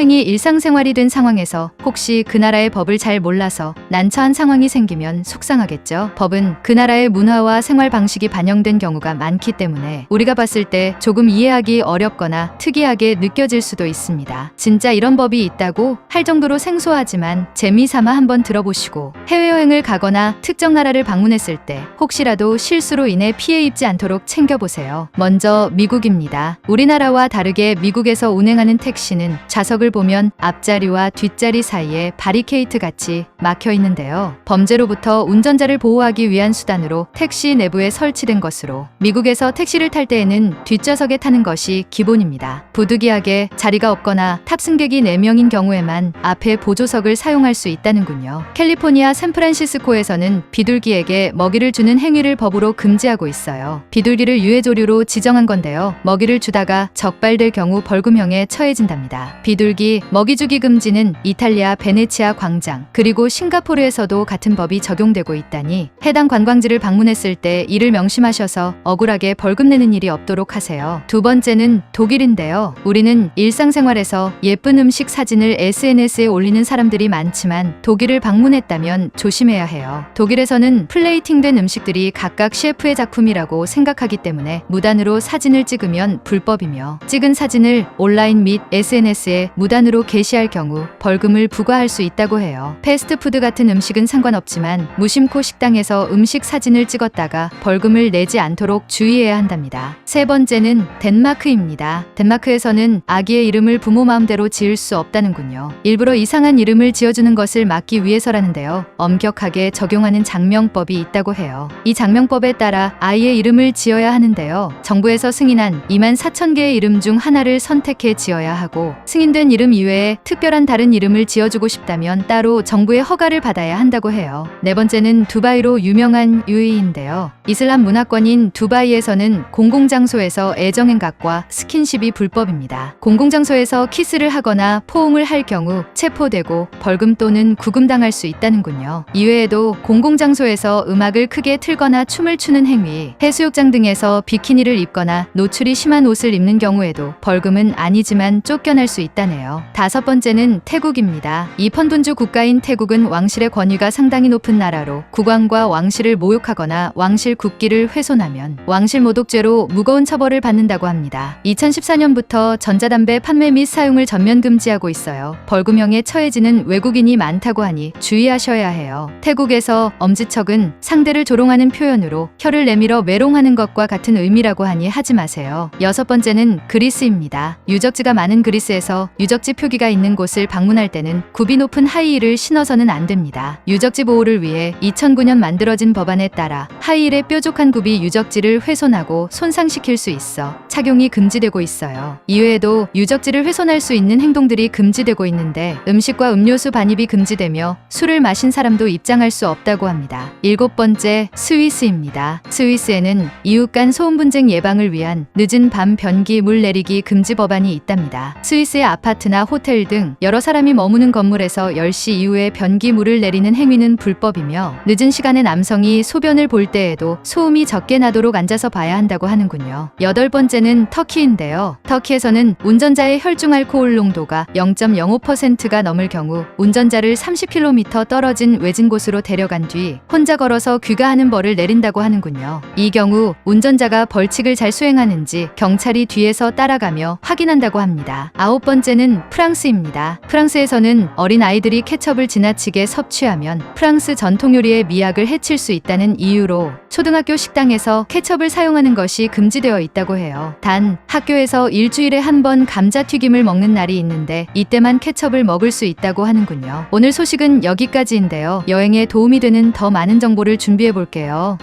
해외여행이 일상생활이 된 상황에서 혹시 그 나라의 법을 잘 몰라서 난처한 상황이 생기면 속상하겠죠. 법은 그 나라의 문화와 생활 방식이 반영된 경우가 많기 때문에 우리가 봤을 때 조금 이해하기 어렵거나 특이하게 느껴질 수도 있습니다. 진짜 이런 법이 있다고 할 정도로 생소하지만 재미삼아 한번 들어보시고 해외여행을 가거나 특정 나라를 방문했을 때 혹시라도 실수로 인해 피해 입지 않도록 챙겨보세요. 먼저 미국입니다. 우리나라와 다르게 미국에서 운행하는 택시는 좌석을 보면 앞자리와 뒷자리 사이에 바리케이트 같이 막혀 있는데요. 범죄로부터 운전자를 보호하기 위한 수단으로 택시 내부에 설치된 것으로 미국에서 택시를 탈 때에는 뒷좌석에 타는 것이 기본입니다. 부득이하게 자리가 없거나 탑승객이 4명인 경우에만 앞에 보조석을 사용할 수 있다는군요. 캘리포니아 샌프란시스코에서는 비둘기에게 먹이를 주는 행위를 법으로 금지하고 있어요. 비둘기를 유해조류로 지정한 건데요. 먹이를 주다가 적발될 경우 벌금형에 처해진답니다. 비둘기 먹이 주기 금지는 이탈리아 베네치아 광장 그리고 싱가포르에서도 같은 법이 적용되고 있다니 해당 관광지를 방문했을 때 이를 명심하셔서 억울하게 벌금 내는 일이 없도록 하세요. 두 번째는 독일인데요. 우리는 일상생활에서 예쁜 음식 사진을 SNS에 올리는 사람들이 많지만 독일을 방문했다면 조심해야 해요. 독일에서는 플레이팅된 음식들이 각각 셰프의 작품이라고 생각하기 때문에 무단으로 사진을 찍으면 불법이며 찍은 사진을 온라인 및 SNS에 무단으로 게시할 경우 벌금을 부과할 수 있다고 해요. 패스트푸드 같은 음식은 상관없지만 무심코 식당에서 음식 사진을 찍었다가 벌금을 내지 않도록 주의해야 한답니다. 세 번째는 덴마크입니다. 덴마크에서는 아기의 이름을 부모 마음대로 지을 수 없다는군요. 일부러 이상한 이름을 지어주는 것을 막기 위해서라는데요. 엄격하게 적용하는 장명법이 있다고 해요. 이 장명법에 따라 아이의 이름을 지어야 하는데요. 정부에서 승인한 24,000개의 이름 중 하나를 선택해 지어야 하고 승인된 이름 이외에 특별한 다른 이름을 지어주고 싶다면 따로 정부의 허가를 받아야 한다고 해요. 네 번째는 두바이로 유명한 UAE인데요. 이슬람 문화권인 두바이에서는 공공장소에서 애정행각과 스킨십이 불법입니다. 공공장소에서 키스를 하거나 포옹을 할 경우 체포되고 벌금 또는 구금당할 수 있다는군요. 이외에도 공공장소에서 음악을 크게 틀거나 춤을 추는 행위, 해수욕장 등에서 비키니를 입거나 노출이 심한 옷을 입는 경우에도 벌금은 아니지만 쫓겨날 수 있다네요. 다섯 번째는 태국입니다. 이펀둔주 국가인 태국은 왕실의 권위가 상당히 높은 나라로 국왕과 왕실을 모욕하거나 왕실 국기를 훼손하면 왕실 모독죄로 무거운 처벌을 받는다고 합니다. 2014년부터 전자담배 판매 및 사용을 전면 금지하고 있어요. 벌금형에 처해지는 외국인이 많다고 하니 주의하셔야 해요. 태국에서 엄지척은 상대를 조롱하는 표현으로 혀를 내밀어 메롱하는 것과 같은 의미라고 하니 하지 마세요. 여섯 번째는 그리스입니다. 유적지가 많은 그리스에서 유적지 표기가 있는 곳을 방문할 때는 굽이 높은 하이힐을 신어서는 안 됩니다. 유적지 보호를 위해 2009년 만들어진 법안에 따라 하이힐의 뾰족한 굽이 유적지를 훼손하고 손상시킬 수 있어 착용이 금지되고 있어요. 이외에도 유적지를 훼손할 수 있는 행동들이 금지되고 있는데 음식과 음료수 반입이 금지되며 술을 마신 사람도 입장할 수 없다고 합니다. 일곱 번째, 스위스입니다. 스위스에는 이웃 간 소음 분쟁 예방을 위한 늦은 밤 변기 물 내리기 금지 법안이 있답니다. 스위스의 아파트나 호텔 등 여러 사람이 머무는 건물에서 10시 이후에 변기 물을 내리는 행위는 불법이며 늦은 시간에 남성이 소변을 볼 때에도 소음이 적게 나도록 앉아서 봐야 한다고 하는군요. 여덟 번째는 터키인데요. 터키에서는 운전자의 혈중 알코올 농도가 0.05%가 넘을 경우 운전자를 30km 떨어진 외진 곳으로 데려간 뒤 혼자 걸어서 귀가하는 벌을 내린다고 하는군요. 이 경우 운전자가 벌칙을 잘 수행하는지 경찰이 뒤에서 따라가며 확인한다고 합니다. 아홉 번째는 프랑스입니다. 프랑스에서는 어린 아이들이 케첩을 지나치게 섭취하면 프랑스 전통 요리의 미학을 해칠 수 있다는 이유로 초등학교 식당에서 케첩을 사용하는 것이 금지되어 있다고 해요. 단 학교에서 일주일에 한 번 감자튀김을 먹는 날이 있는데 이때만 케첩을 먹을 수 있다고 하는군요. 오늘 소식은 여기까지인데요. 여행에 도움이 되는 더 많은 정보를 준비해 볼게요.